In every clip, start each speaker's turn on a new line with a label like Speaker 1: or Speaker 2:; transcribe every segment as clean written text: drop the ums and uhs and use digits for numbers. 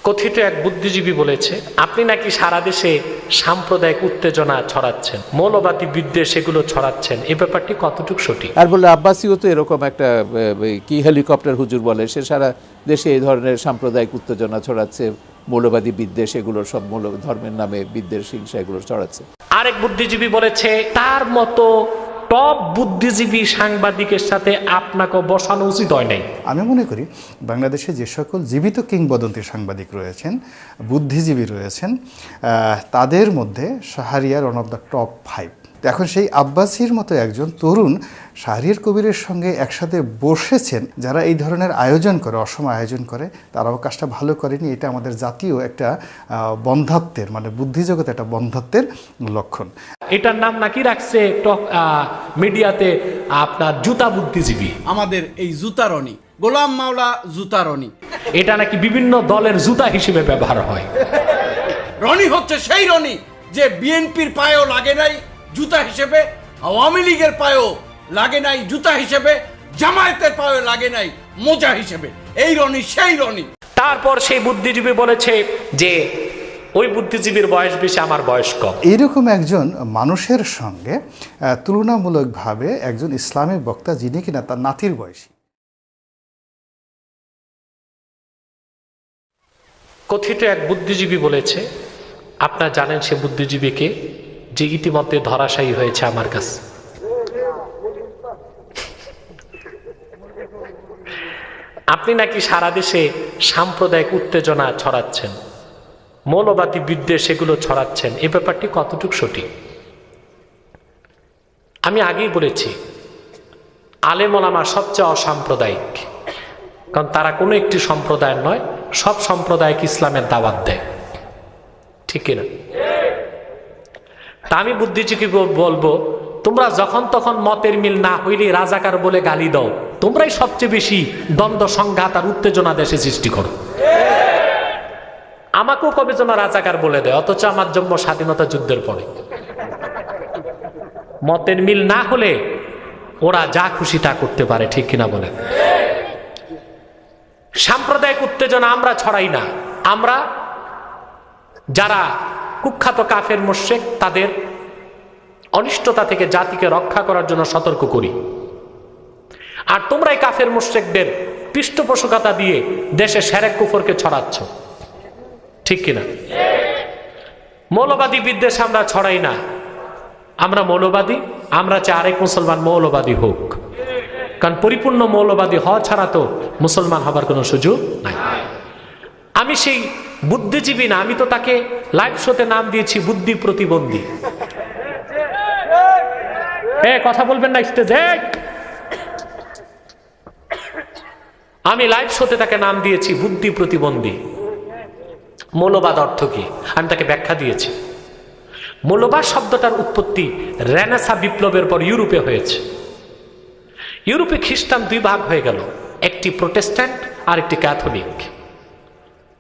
Speaker 1: কথিত এক বুদ্ধিজীবী বলেছে, আপনি নাকি সারা দেশে সাম্প্রদায়িক উত্তেজনা ছড়াচ্ছেন, মৌলবাদী বিদ্বেষ এগুলো ছড়াচ্ছেন, এই ব্যাপারটি কতটুকু সঠিক?
Speaker 2: আর বলে আব্বাসীও তো এরকম একটা কি হেলিকপ্টার হুজুর বলে, সে সারা দেশে এই ধরনের সাম্প্রদায়িক উত্তেজনা ছড়াচ্ছে, মৌলবাদী বিদ্বেষ এগুলো সব মৌল ধর্মের নামে বিদ্বেষ হিংসা এগুলো ছড়াচ্ছে।
Speaker 1: আরেক বুদ্ধিজীবী বলেছে, তার মতো টপ বুদ্ধিজীবী সাংবাদিকের সাথে আপনাকে বসানো উচিত হয় নাই।
Speaker 3: আমি মনে করি বাংলাদেশে যে সকল জীবিত কিংবদন্তি সাংবাদিক রয়েছেন, বুদ্ধিজীবী রয়েছেন, তাদের মধ্যে Shahriar one of the top 5। এখন সেই আব্বাসীর মতো একজন তরুণ শাহরিয়ার কবিরের সঙ্গে একসাথে বসেছেন, যারা এই ধরনের আয়োজন করে, অসময় আয়োজন করে, তারাও কাজটা ভালো করেনি। এটা আমাদের জাতীয় একটা বন্ধাত্বের, মানে বুদ্ধিজগতে একটা বন্ধাত্বের লক্ষণ।
Speaker 1: এটার নাম নাকি রাখছে মিডিয়াতে আপনার জুতা বুদ্ধিজীবী।
Speaker 4: আমাদের এই জুতারনি, গোলাম মাওলা জুতারনি,
Speaker 1: এটা নাকি বিভিন্ন দলের জুতা হিসেবে ব্যবহার হয়।
Speaker 4: রনি হচ্ছে সেই রনি যে বিএনপির পায়েও লাগে নাই জুতা হিসেবে, আওয়ামী লীগের পায়েও লাগে নাই জুতা হিসেবে, জামায়াতের পায়েও লাগে নাই মোজা হিসেবে। এই রনি সেই রনি।
Speaker 1: তারপর সেই বুদ্ধিজীবী বলেছে যে ওই বুদ্ধিজীবীর বয়স বেশি, আমার বয়স কম।
Speaker 3: এইরকম একজন মানুষের সঙ্গে তুলনামূলকভাবে একজন ইসলামী বক্তা, যিনি কিনা তার নাতির বয়সী।
Speaker 1: কথিত এক বুদ্ধিজীবী বলেছে, আপনারা জানেন সে বুদ্ধিজীবীকে, যে ইতিমধ্যে ধরাশায়ী হয়েছে আমার কাছে। আপনি নাকি সারা দেশে সাম্প্রদায়িক উত্তেজনা ছড়াচ্ছেন, মৌলবাদী বিদ্বেষ এগুলো ছড়াচ্ছেন, এই ব্যাপারটি কতটুকু সঠিক? আমি আগেই বলেছি, আলেম ওলামা সবচেয়ে অসাম্প্রদায়িক, কারণ তারা কোনো একটি সম্প্রদায়ের নয়, সব সম্প্রদায়িক ইসলামের দাওয়াত দেয়, ঠিক কিনা? তা আমি বুদ্ধিজীবী বলবো, তোমরা যখন তখন মতের মিল না হইলে রাজাকার বলে গালি দাও, তোমরাই সবচেয়ে বেশি দ্বন্দ্ব সংঘাত আর উত্তেজনা দেশে সৃষ্টি করো। আমাকেও কবে যেন রাজাকার বলে দেয়, অথচ আমার জন্ম স্বাধীনতা যুদ্ধের পরে। মতের মিল না হলে ওরা যা খুশি তা করতে পারে, ঠিক কিনা বলেন? সাম্প্রদায়িক উত্তেজনা আমরা ছড়াই না, আমরা যারা কুখ্যাত কাফের মুশরিক তাদের অনিষ্টতা থেকে জাতিকে রক্ষা করার জন্য সতর্ক করি। আর তোমরা এই কাফের মুশরিকদের পৃষ্ঠপোষকতা দিয়ে দেশে শিরক কুফরকে ছড়াচ্ছ, ঠিক কিনা? মৌলবাদী বিদ্বেষ আমরা ছড়াই না, আমরা মৌলবাদী, আমরা চাই আরেক মুসলমান মৌলবাদী হোক, কারণ পরিপূর্ণ মৌলবাদী হওয়া ছাড়া তো মুসলমান হবার কোনো সুযোগ নাই। আমি সেই বুদ্ধিজীবী না, আমি তো তাকে লাইভ শোতে নাম দিয়েছি বুদ্ধি প্রতিবন্ধী। কথা বলবেন না স্টেজে। আমি লাইভ শোতে তাকে নাম দিয়েছি বুদ্ধি প্রতিবন্ধী। মৌলবাদ অর্থ কি আমি তাকে ব্যাখ্যা দিয়েছি। মৌলবাদ শব্দটার উৎপত্তি রেনেসাঁ বিপ্লবের পর ইউরোপে হয়েছে। ইউরোপে খ্রিস্টান দুই ভাগ হয়ে গেল, একটি প্রোটেস্ট্যান্ট আর একটি ক্যাথলিক।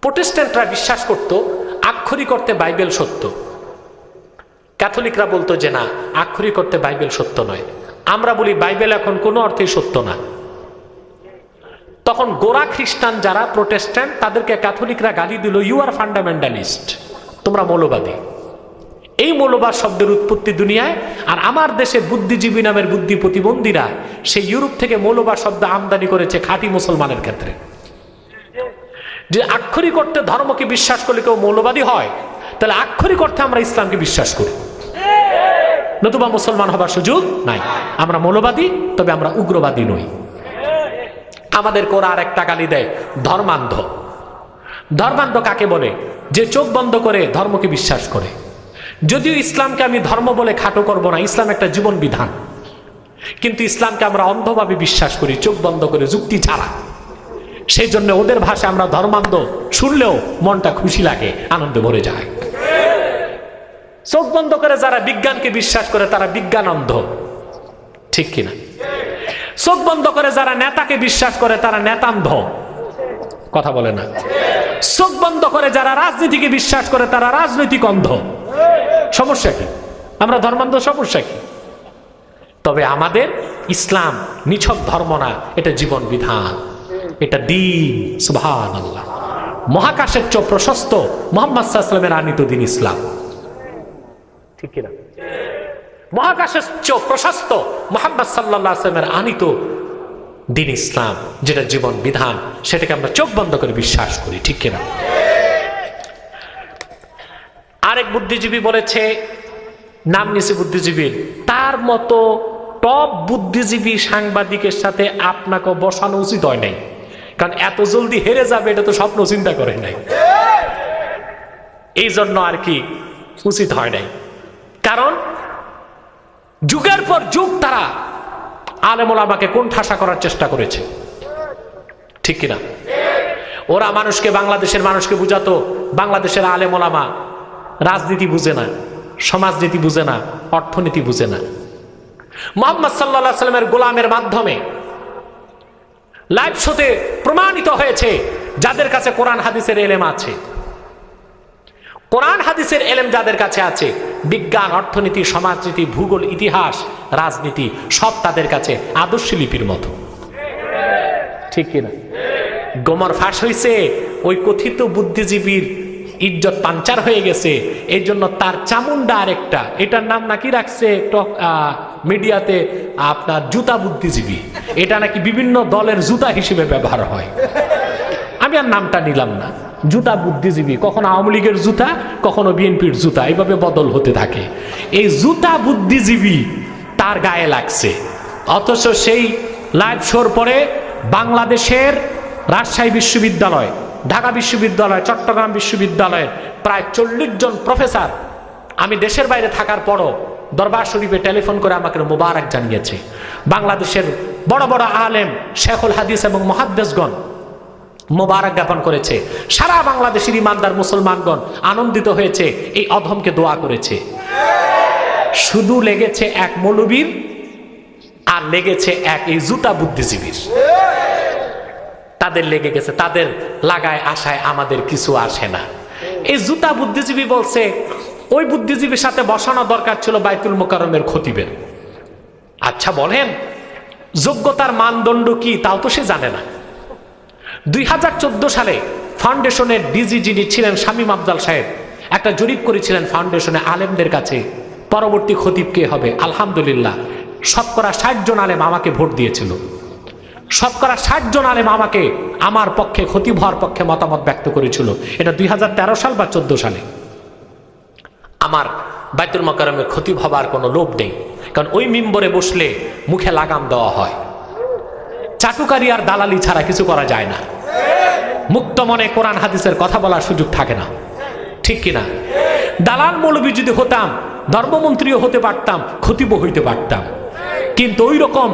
Speaker 1: প্রোটেস্ট্যান্টরা বিশ্বাস করত আক্ষরিক অর্থে বাইবেল সত্য, ক্যাথলিকরা বলতো যে না, আক্ষরিক অর্থে বাইবেল সত্য নয়। আমরা বলি বাইবেল এখন কোনো অর্থেই সত্য না। তখন গোড়া খ্রিস্টান যারা প্রোটেস্ট্যান্ট, তাদেরকে ক্যাথলিকরা গালি দিল, ইউ আর ফান্ডামেন্টালিস্ট, তোমরা মৌলবাদী। এই মৌলবাদ শব্দের উৎপত্তি দুনিয়ায়, আর আমার দেশে বুদ্ধিজীবী নামের বুদ্ধি প্রতিবন্ধীরা সেই ইউরোপ থেকে মৌলবাদ শব্দ আমদানি করেছে খাঁটি মুসলমানের ক্ষেত্রে। যে আক্ষরিক অর্থে ধর্মকে বিশ্বাস করলে কেউ মৌলবাদী হয়, তাহলে আক্ষরিক অর্থে আমরা ইসলামকে বিশ্বাস করি, নতুবা মুসলমান হবার সুযোগ নাই। আমরা মৌলবাদী, তবে আমরা উগ্রবাদী নই। আমাদের কোরআন আর একটা গালি দেয়, ধর্মান্ধ। ধর্মান্ধ কাকে বলে? যে চোখ বন্ধ করে ধর্মকে বিশ্বাস করে। যদিও ইসলামকে আমি ধর্ম বলে খাটো করব না, ইসলাম একটা জীবন বিধান, কিন্তু ইসলামকে আমরা অন্ধভাবে বিশ্বাস করি, চোখ বন্ধ করে, যুক্তি ছাড়া। সেই জন্য ওদের ভাষা আমরা ধর্মান্ধ শুনলেও মনটা খুশি লাগে, আনন্দে ভরে যায়। চোখ বন্ধ করে যারা বিজ্ঞানকে বিশ্বাস করে তারা বিজ্ঞান অন্ধ, ঠিক কিনা? চোখ বন্ধ করে যারা নেতাকে বিশ্বাস করে তারা নেতান্ধ, কথা বলে না। চোখ বন্ধ করে যারা রাজনীতিকে বিশ্বাস করে তারা রাজনৈতিক অন্ধ। সমস্যা কি? আমরা ধর্মান্ধ, সমস্যা কি? তবে আমাদের ইসলাম নিছক ধর্ম না, এটা জীবন বিধান, এটা দ্বীন। সুবহানাল্লাহ। মহাকাশের চেয়ে প্রশস্ত মুহাম্মদ সাল্লাল্লাহু আলাইহি ওয়াসাল্লামের আনিত দিন ইসলাম, ঠিক কিনা? মহাকাশের চেয়ে প্রশস্ত মুহাম্মদ সাল্লাল্লাহু আলাইহি ওয়াসাল্লামের আনিত দিন ইসলাম, যেটা জীবন বিধান, সেটাকে আমরা চোখ বন্ধ করে বিশ্বাস করি, ঠিক কিনা? আরেক বুদ্ধিজীবী বলেছে, নাম নিছে বুদ্ধিজীবীর, তার মতো টপ বুদ্ধিজীবী সাংবাদিকের সাথে আপনাকে বসানো উচিত হয় নাই, কারণ এত জলদি হেরে যাবে এটা তো স্বপ্ন চিন্তা করে নাই, এই জন্য আর কি উচিত হয় নাই। কারণ যুগের পর যুগ তারা আলেম ওলামাকে কোণঠাসা করার চেষ্টা করেছে, ঠিক কিনা? ওরা মানুষকে, বাংলাদেশের মানুষকে বুঝাতো বাংলাদেশের আলেম ওলামা রাজনীতি বুঝে না, সমাজনীতি বুঝে না, অর্থনীতি বুঝে না। মুহাম্মদ সাল্লাল্লাহু আলাইহি ওয়াসাল্লামের গোলামের মাধ্যমে লাইভ শোতে প্রমাণিত হয়েছে যাদের কাছে কোরআন হাদিসের এলেম আছে, কোরআন হাদিসের এলেম যাদের কাছে আছে, বিজ্ঞান, অর্থনীতি, সমাজনীতি, ভূগোল, ইতিহাস, রাজনীতি সব তাদের কাছে আদর্শ লিপির মতো, ঠিক কিনা? গোমর ফাঁস হয়েছে, ওই কথিত বুদ্ধিজীবীর ইজ্জত পাঞ্চার হয়ে গেছে, এই জন্য তার চামুন্ডা আরেকটা, এটার নাম নাকি রাখছে মিডিয়াতে আপনার জুতা বুদ্ধিজীবী, এটা নাকি বিভিন্ন দলের জুতা হিসেবে ব্যবহার হয়। আমি আর নামটা নিলাম না, জুতা বুদ্ধিজীবী, কখনো আওয়ামী লীগের জুতা, কখনো বিএনপির জুতা, এইভাবে বদল হতে থাকে। এই জুতা বুদ্ধিজীবী তার গায়ে লাগছে, অথচ সেই লাইভ শোর পরে বাংলাদেশের রাজশাহী বিশ্ববিদ্যালয়, ঢাকা বিশ্ববিদ্যালয়, চট্টগ্রাম বিশ্ববিদ্যালয়ের প্রায় 40 জন প্রফেসর, আমি দেশের বাইরে থাকার পরও দরবার শরীফে টেলিফোন করে আমাকে মোবারক জানিয়েছে। বাংলাদেশের বড় বড় আলেম, শেখুল হাদিস এবং মুহাদ্দিসগণ মোবারক জ্ঞাপন করেছে। সারা বাংলাদেশের ইমানদার মুসলমানগণ আনন্দিত হয়েছে, এই অধমকে দোয়া করেছে। শুধু লেগেছে এক মৌলবীর আর লেগেছে এক এই জুতা বুদ্ধিজীবীর, তাদের লেগে গেছে, তাদের লাগায় আশায় আমাদের কিছু আসে না। এই জুতা বুদ্ধিজীবী বলছে ওই বুদ্ধিজীবীর সাথে বসানো দরকার ছিল বাইতুল মোকাররমের খতিবের। আচ্ছা বলেন, যোগ্যতার মানদণ্ড কি তাও তো সে জানে না। 2014 সালে ফাউন্ডেশনের ডিজি যিনি ছিলেন শামীম আফজাল সাহেব একটা জরিপ করেছিলেন ফাউন্ডেশনে আলেমদের কাছে, পরবর্তী খতিব কে হবে। আলহামদুলিল্লাহ শতকরা 60 জন আলেম আমাকে ভোট দিয়েছিল, শতকরা 60 জন আলেম আমাকে আমার পক্ষে খতিব হওয়ার পক্ষে মতামত ব্যক্ত করেছিল। এটা 2013 সাল বা 14 সালে। আমার বাইতুল মোকাররমের খতিব হবার কোনো লোভ নেই, কারণ ওই মিম্বরে বসলে মুখে লাগাম দেওয়া হয়, চাটুকারি আর দালালি ছাড়া কিছু করা যায় না, মুক্ত মনে কোরআন হাদিসের কথা বলার সুযোগ থাকে না, ঠিক কিনা? দালাল মৌলবী যদি হতাম, ধর্মমন্ত্রীও হতে পারতাম, খতিবও হইতে পারতাম, কিন্তু ওই রকম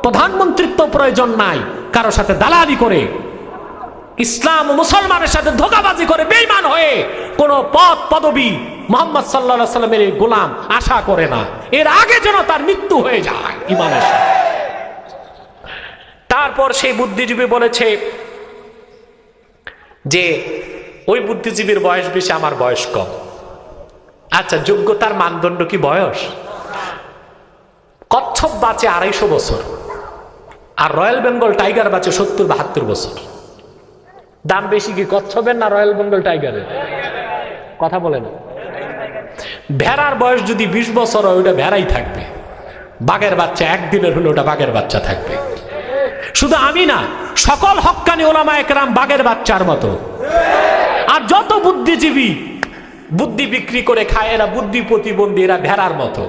Speaker 1: প্রধানমন্ত্রিত্ব প্রয়োজন নাই। কারো সাথে দালালি করে, ইসলাম ও মুসলমানের সাথে ধোঁকাবাজি করে, বেঈমান হয়ে কোন পদ পদবী মুহাম্মদ সাল্লাল্লাহু আলাইহি ওয়াসাল্লামের গোলাম আশা করে না, এর আগে যেন তার মৃত্যু হয়ে যায় ঈমানের সাথে। তারপর সেই বুদ্ধিজীবী বলেছে যে ওই বুদ্ধিজীবীর বয়স বেশি, আমার বয়স কম। আচ্ছা, যোগ্যতার মানদণ্ড কি বয়স? কচ্ছপ বাঁচে 250 বছর, আর রয়্যাল বেঙ্গল টাইগার বাঁচে 70-72 বছর। দাম বেশি কি কচ্ছপের না রয়্যাল বেঙ্গল টাইগারের? কথা বলে না। ভেড়ার বয়স যদি 20 বছর হয়, ওটা ভেড়াই থাকবে। বাঘের বাচ্চা একদিনের হলে ওটা বাঘের বাচ্চা থাকবে। শুধু আমি না, সকল হক্কানি ওলামা একরাম বাঘের বাচ্চার মতো। আর যত বুদ্ধিজীবী বুদ্ধি বিক্রি করে খায়, এরা বুদ্ধি প্রতিবন্ধী, এরা ভেড়ার মতো।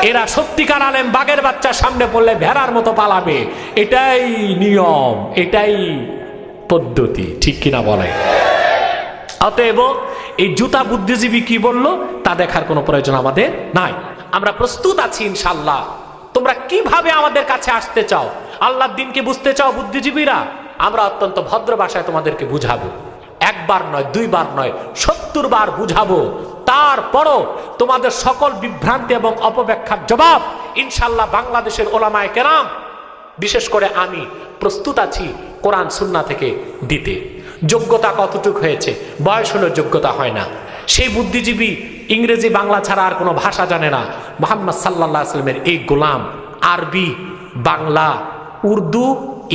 Speaker 1: এরা সত্যিকার আলেম বাঘের বাচ্চার সামনে পড়লে ভেড়ার মতো পালাবে, এটাই নিয়ম, এটাই পদ্ধতি, ঠিক কিনা বলে? অতএব এই জুতা বুদ্ধিজীবী কি বললো তা দেখার কোনো প্রয়োজন আমাদের নাই। আমরা প্রস্তুত আছি ইনশাআল্লাহ। তোমরা কিভাবে আমাদের কাছে আসতে চাও, আল্লাহর দিনকে বুঝতে চাও বুদ্ধিজীবীরা, আমরা অত্যন্ত ভদ্র ভাষায় তোমাদেরকে বুঝাবো। একবার নয়, 2 বার নয়, 70 বার বুঝাবো। তারপরও তোমাদের সকল বিভ্রান্তি এবং অপব্যাখ্যার জবাব ইনশাআল্লাহ বাংলাদেশের ওলামায়ে কেরাম, বিশেষ করে আমি প্রস্তুত আছি কোরআন সুন্নাহ থেকে দিতে। যোগ্যতা কতটুকু হয়েছে, বয়স হলো যোগ্যতা হয় না। সেই বুদ্ধিজীবী ইংরেজি বাংলা ছাড়া আর কোনো ভাষা জানে না। মুহাম্মদ সাল্লাল্লাহু আলাইহি ওয়াসাল্লামের এই গোলাম আরবি, বাংলা, উর্দু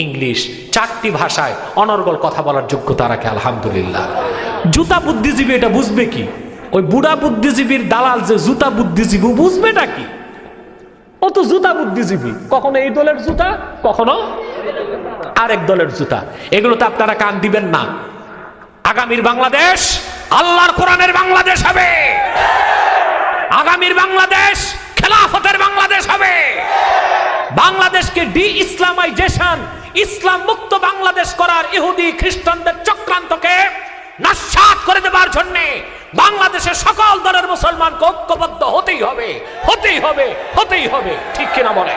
Speaker 1: ইংলিশ, 4টি ভাষায় অনর্গল কথা বলার যোগ্যতা রাখে, আলহামদুলিল্লাহ। জুতা বুদ্ধিজীবী এটা বুঝবে কি? ওই বুড়া বুদ্ধিজীবীর দালাল যে জুতা বুদ্ধিজীবী, বুঝবেটা কি? ও তো জুতা বুদ্ধিজীবী, কখনো এই দলের জুতা, কখনো আরেক দলের জুতা। এগুলোতে আপনারা কান দিবেন না। আগামীর বাংলাদেশ আল্লাহর কোরআনের বাংলাদেশ হবে। আগামীর বাংলাদেশ খেলাফতের বাংলাদেশ হবে। বাংলাদেশকে ডি ইসলামাইজেশন, ইসলাম মুক্ত বাংলাদেশ করার ইহুদি খ্রিস্টানদের চক্রান্তকে নাশাত করে দেবার জন্য বাংলাদেশের সকল দলের মুসলমানকে ঐক্যবদ্ধ হতেই হবে, হতেই হবে, হতেই হবে। ঠিক কিনা বলে?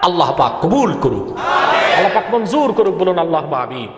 Speaker 1: আল্লাহ পাক কবুল করুক, আল্লাহ পাক মঞ্জুর করুক, বলুন আল্লাহুম্মা আমিন।